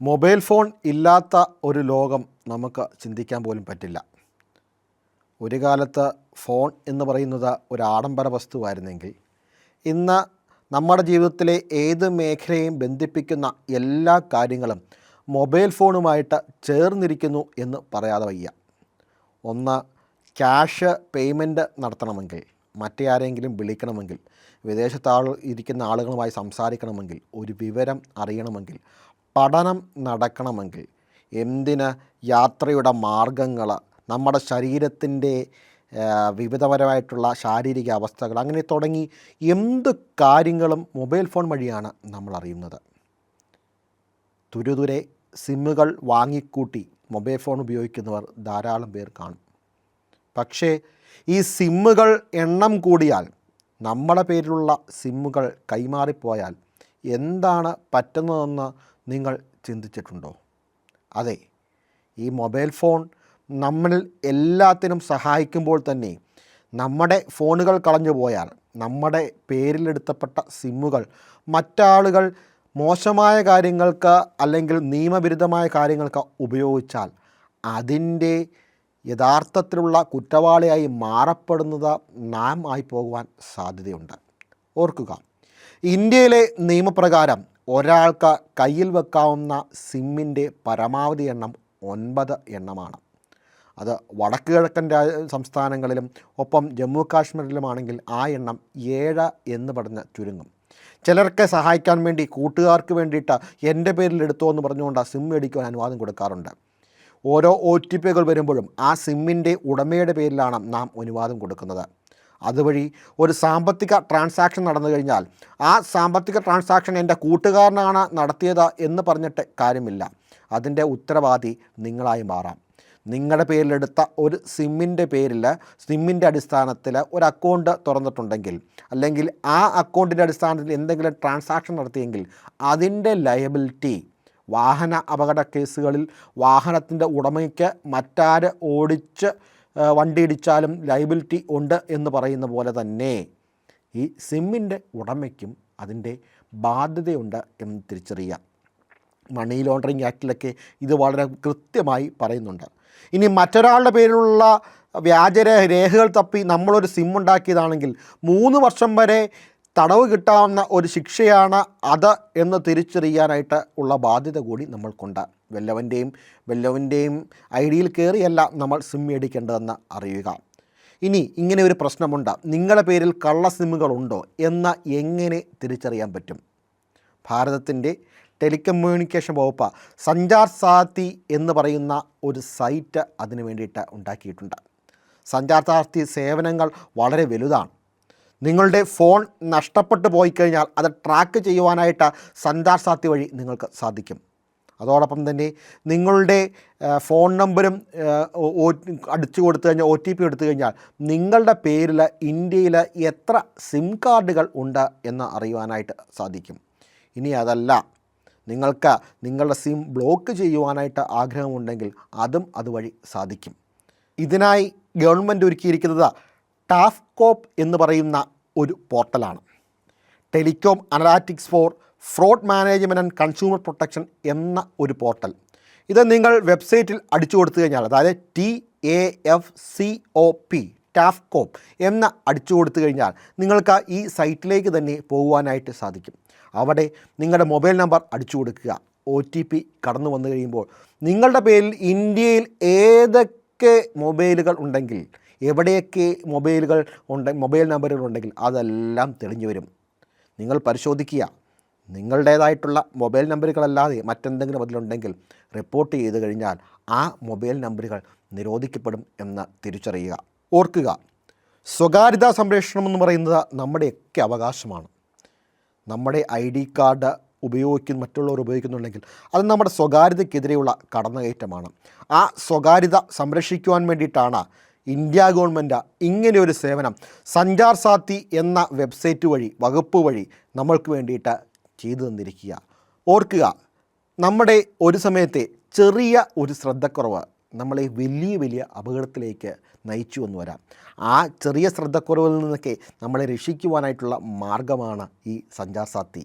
Mobile phone ഇല്ലാത്ത ഒരു ലോകം നമുക്ക് ചിന്തിക്കാൻ പോലും പറ്റില്ല. ഒരു കാലത്ത് ഫോൺ എന്ന് പറയുന്നത് ഒരു ആഡംബര വസ്തുവായിരുന്നെങ്കിൽ ഇന്ന് നമ്മുടെ ജീവിതത്തിലെ ഏത് മേഖലയും ബന്ധിപ്പിക്കുന്ന എല്ലാ കാര്യങ്ങളും മൊബൈൽ ഫോണുമായിട്ട് ചേർന്നിരിക്കുന്നു എന്ന് പറയാതെ വയ്യ. ഒന്ന്, ക്യാഷ് പേയ്മെൻറ്റ് നടത്തണമെങ്കിൽ, മറ്റേ ആരെങ്കിലും വിളിക്കണമെങ്കിൽ, വിദേശത്ത് ഇരിക്കുന്ന ആളുകളുമായി സംസാരിക്കണമെങ്കിൽ, ഒരു വിവരം അറിയണമെങ്കിൽ, പഠനം നടക്കണമെങ്കിൽ, എന്തിന് യാത്രയുടെ മാർഗങ്ങൾ, നമ്മുടെ ശരീരത്തിൻ്റെ വിവിധപരമായിട്ടുള്ള ശാരീരിക അവസ്ഥകൾ, അങ്ങനെ തുടങ്ങി എന്ത് കാര്യങ്ങളും മൊബൈൽ ഫോൺ വഴിയാണ് നമ്മൾ അറിയുന്നത്. തുരുതുരെ സിമ്മുകൾ വാങ്ങിക്കൂട്ടി മൊബൈൽ ഫോൺ ഉപയോഗിക്കുന്നവർ ധാരാളം പേർ കാണും. പക്ഷേ ഈ സിമ്മുകൾ എണ്ണം കൂടിയാൽ, നമ്മുടെ പേരിലുള്ള സിമ്മുകൾ കൈമാറിപ്പോയാൽ എന്താണ് പറ്റുന്നതെന്ന് നിങ്ങൾ ചിന്തിച്ചിട്ടുണ്ടോ? അതെ, ഈ മൊബൈൽ ഫോൺ നമ്മളിൽ എല്ലാത്തിനും സഹായിക്കുമ്പോൾ തന്നെ നമ്മുടെ ഫോണുകൾ കളഞ്ഞു പോയാൽ, നമ്മുടെ പേരിലെടുത്തപ്പെട്ട സിമ്മുകൾ മറ്റാളുകൾ മോശമായ കാര്യങ്ങൾക്ക് അല്ലെങ്കിൽ നിയമവിരുദ്ധമായ കാര്യങ്ങൾക്ക് ഉപയോഗിച്ചാൽ അതിൻ്റെ യഥാർത്ഥത്തിലുള്ള കുറ്റവാളിയായി മാറപ്പെടുന്നത് നാം ആയി പോകുവാൻ സാധ്യതയുണ്ട്. ഓർക്കുക, ഇന്ത്യയിലെ നിയമപ്രകാരം ഒരാൾക്ക് കയ്യിൽ വെക്കാവുന്ന സിമ്മിൻ്റെ പരമാവധി എണ്ണം 9 എണ്ണമാണ്. അത് വടക്ക് കിഴക്കൻ സംസ്ഥാനങ്ങളിലും ഒപ്പം ജമ്മു കാശ്മീരിലുമാണെങ്കിൽ ആ എണ്ണം 7 എന്ന് പറഞ്ഞ് ചുരുങ്ങും. ചിലർക്ക് സഹായിക്കാൻ വേണ്ടി, കൂട്ടുകാർക്ക് വേണ്ടിയിട്ട് എൻ്റെ പേരിൽ എടുത്തോ എന്ന് പറഞ്ഞുകൊണ്ട് ആ സിം മേടിക്കുവാൻ അനുവാദം കൊടുക്കാറുണ്ട്. ഓരോ OTP വരുമ്പോഴും ആ സിമ്മിൻ്റെ ഉടമയുടെ പേരിലാണ് നാം അനുവാദം കൊടുക്കുന്നത്. അതുവഴി ഒരു സാമ്പത്തിക ട്രാൻസാക്ഷൻ നടന്നു കഴിഞ്ഞാൽ ആ സാമ്പത്തിക ട്രാൻസാക്ഷൻ എൻ്റെ കൂട്ടുകാരനാണ് നടത്തിയത് എന്ന് പറഞ്ഞിട്ട് കാര്യമില്ല. അതിൻ്റെ ഉത്തരവാദി നിങ്ങളായി മാറാം. നിങ്ങളുടെ പേരിലെടുത്ത ഒരു സിമ്മിൻ്റെ അടിസ്ഥാനത്തിൽ ഒരു അക്കൗണ്ട് തുറന്നിട്ടുണ്ടെങ്കിൽ, അല്ലെങ്കിൽ ആ അക്കൗണ്ടിൻ്റെ അടിസ്ഥാനത്തിൽ എന്തെങ്കിലും ട്രാൻസാക്ഷൻ നടത്തിയെങ്കിൽ അതിൻ്റെ ലയബിലിറ്റി, വാഹന അപകട കേസുകളിൽ വാഹനത്തിൻ്റെ ഉടമയ്ക്ക് മറ്റാര് ഓടിച്ച് വണ്ടി ഇടിച്ചാലും ലയബിലിറ്റി ഉണ്ട് എന്ന് പറയുന്ന പോലെ തന്നെ ഈ സിമ്മിൻ്റെ ഉടമയ്ക്കും അതിൻ്റെ ബാധ്യതയുണ്ട് എന്ന് തിരിച്ചറിയുക. മണി ലോണ്ടറിങ് ആക്റ്റിലൊക്കെ ഇത് വളരെ കൃത്യമായി പറയുന്നുണ്ട്. ഇനി മറ്റൊരാളുടെ പേരിലുള്ള വ്യാജ രേഖകൾ തപ്പി നമ്മളൊരു സിം ഉണ്ടാക്കിയതാണെങ്കിൽ 3 വർഷം വരെ തടവ് കിട്ടാവുന്ന ഒരു ശിക്ഷയാണ് അത് എന്ന് തിരിച്ചറിയാനായിട്ട് ഉള്ള ബാധ്യത കൂടി നമ്മൾക്കുണ്ട്. വല്ലവൻ്റെയും ഐഡിയിൽ കയറിയല്ല നമ്മൾ സിം മേടിക്കേണ്ടതെന്ന് അറിയുക. ഇനി ഇങ്ങനെ ഒരു പ്രശ്നമുണ്ട്, നിങ്ങളുടെ പേരിൽ കള്ള സിമ്മുകളുണ്ടോ എന്ന് എങ്ങനെ തിരിച്ചറിയാൻ പറ്റും? ഭാരതത്തിൻ്റെ ടെലികമ്മ്യൂണിക്കേഷൻ വകുപ്പ് സഞ്ചാർ സാത്തി എന്ന് പറയുന്ന ഒരു സൈറ്റ് അതിന് വേണ്ടിയിട്ട് ഉണ്ടാക്കിയിട്ടുണ്ട്. സഞ്ചാർ സാത്തി സേവനങ്ങൾ വളരെ വലുതാണ്. നിങ്ങളുടെ ഫോൺ നഷ്ടപ്പെട്ടു പോയി കഴിഞ്ഞാൽ അത് ട്രാക്ക് ചെയ്യുവാനായിട്ട് സഞ്ചാർ സാത്തി വഴി നിങ്ങൾക്ക് സാധിക്കും. അതോടൊപ്പം തന്നെ നിങ്ങളുടെ ഫോൺ നമ്പരും അടിച്ചു കൊടുത്തു കഴിഞ്ഞാൽ, OTP എടുത്തു കഴിഞ്ഞാൽ നിങ്ങളുടെ പേരിൽ ഇന്ത്യയിൽ എത്ര സിം കാർഡുകൾ ഉണ്ട് എന്ന് അറിയുവാനായിട്ട് സാധിക്കും. ഇനി അതല്ല, നിങ്ങൾക്ക് നിങ്ങളുടെ സിം ബ്ലോക്ക് ചെയ്യുവാനായിട്ട് ആഗ്രഹമുണ്ടെങ്കിൽ അതും അതുവഴി സാധിക്കും. ഇതിനായി ഗവൺമെൻറ് ഒരുക്കിയിരിക്കുന്നത് ടാഫ്കോപ്പ് എന്ന് പറയുന്ന ഒരു പോർട്ടലാണ്. Telecom analytics for fraud management and consumer protection എന്ന ഒരു പോർട്ടൽ. ഇത് നിങ്ങൾ വെബ്സൈറ്റിൽ അടിച്ചു കൊടുത്തു കഴിഞ്ഞാൽ, അതായത് TAFCOP ടാഫ്കോപ്പ് എന്ന് അടിച്ചു കൊടുത്തു കഴിഞ്ഞാൽ നിങ്ങൾക്ക് ഈ സൈറ്റിലേക്ക് തന്നെ പോകുവാനായിട്ട് സാധിക്കും. അവിടെ നിങ്ങളുടെ മൊബൈൽ നമ്പർ അടിച്ചു കൊടുക്കുക. OTP കടന്നു വന്നു കഴിയുമ്പോൾ നിങ്ങളുടെ പേരിൽ ഇന്ത്യയിൽ ഏതൊക്കെ മൊബൈലുകൾ ഉണ്ടെങ്കിൽ, എവിടെയൊക്കെ മൊബൈൽ നമ്പറുകൾ ഉണ്ടെങ്കിൽ അതെല്ലാം തെളിഞ്ഞു വരും. നിങ്ങൾ പരിശോധിക്കുക. നിങ്ങളുടേതായിട്ടുള്ള മൊബൈൽ നമ്പറുകളല്ലാതെ മറ്റെന്തെങ്കിലും അതിലുണ്ടെങ്കിൽ റിപ്പോർട്ട് ചെയ്ത് കഴിഞ്ഞാൽ ആ മൊബൈൽ നമ്പറുകൾ നിരോധിക്കപ്പെടും എന്ന് തിരിച്ചറിയുക. ഓർക്കുക, സ്വകാര്യതാ സംരക്ഷണം എന്ന് പറയുന്നത് നമ്മുടെയൊക്കെ അവകാശമാണ്. നമ്മുടെ ID കാർഡ് മറ്റുള്ളവർ ഉപയോഗിക്കുന്നുണ്ടെങ്കിൽ അത് നമ്മുടെ സ്വകാര്യതയ്ക്കെതിരെയുള്ള കടന്നുകയറ്റമാണ്. ആ സ്വകാര്യത സംരക്ഷിക്കുവാൻ വേണ്ടിയിട്ടാണ് ഇന്ത്യ ഗവൺമെൻറ് ഇങ്ങനെയൊരു സേവനം സഞ്ചാർ സാത്തി എന്ന വെബ്സൈറ്റ് വഴി, വകുപ്പ് വഴി നമ്മൾക്ക് വേണ്ടിയിട്ട് ചെയ്തു തന്നിരിക്കുക. ഓർക്കുക, നമ്മുടെ ഒരു സമയത്തെ ചെറിയ ഒരു ശ്രദ്ധക്കുറവ് നമ്മളെ വലിയ അപകടത്തിലേക്ക് നയിച്ചു എന്ന് വരാം. ആ ചെറിയ ശ്രദ്ധക്കുറവിൽ നിന്നൊക്കെ നമ്മളെ രക്ഷിക്കുവാനായിട്ടുള്ള മാർഗമാണ് ഈ സഞ്ചാർ സാത്തി.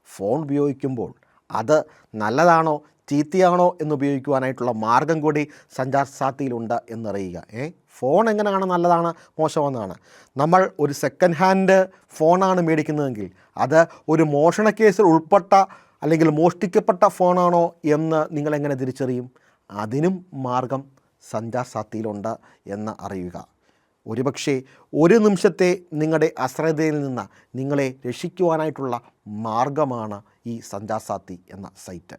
ഫോൺ ഉപയോഗിക്കുമ്പോൾ അത് നല്ലതാണോ ചീത്തയാണോ എന്നുപയോഗിക്കുവാനായിട്ടുള്ള മാർഗം കൂടി സഞ്ചാർ സാത്തിയിലുണ്ട് എന്നറിയുക. ഫോൺ എങ്ങനെയാണ് നല്ലതാണ് മോശമെന്നാണ്. നമ്മൾ ഒരു സെക്കൻഡ് ഹാൻഡ് ഫോണാണ് മേടിക്കുന്നതെങ്കിൽ അത് ഒരു മോഷണ കേസിൽ ഉൾപ്പെട്ട അല്ലെങ്കിൽ മോഷ്ടിക്കപ്പെട്ട ഫോണാണോ എന്ന് നിങ്ങളെങ്ങനെ തിരിച്ചറിയും? അതിനും മാർഗം സഞ്ചാർ സാത്തിയിലുണ്ട് എന്ന് അറിയുക. ഒരുപക്ഷെ ഒരു നിമിഷത്തെ നിങ്ങളുടെ അശ്രദ്ധയിൽ നിന്ന് നിങ്ങളെ രക്ഷിക്കുവാനായിട്ടുള്ള മാർഗമാണ് ഈ സഞ്ചാർ സാത്തി എന്ന സൈറ്റ്.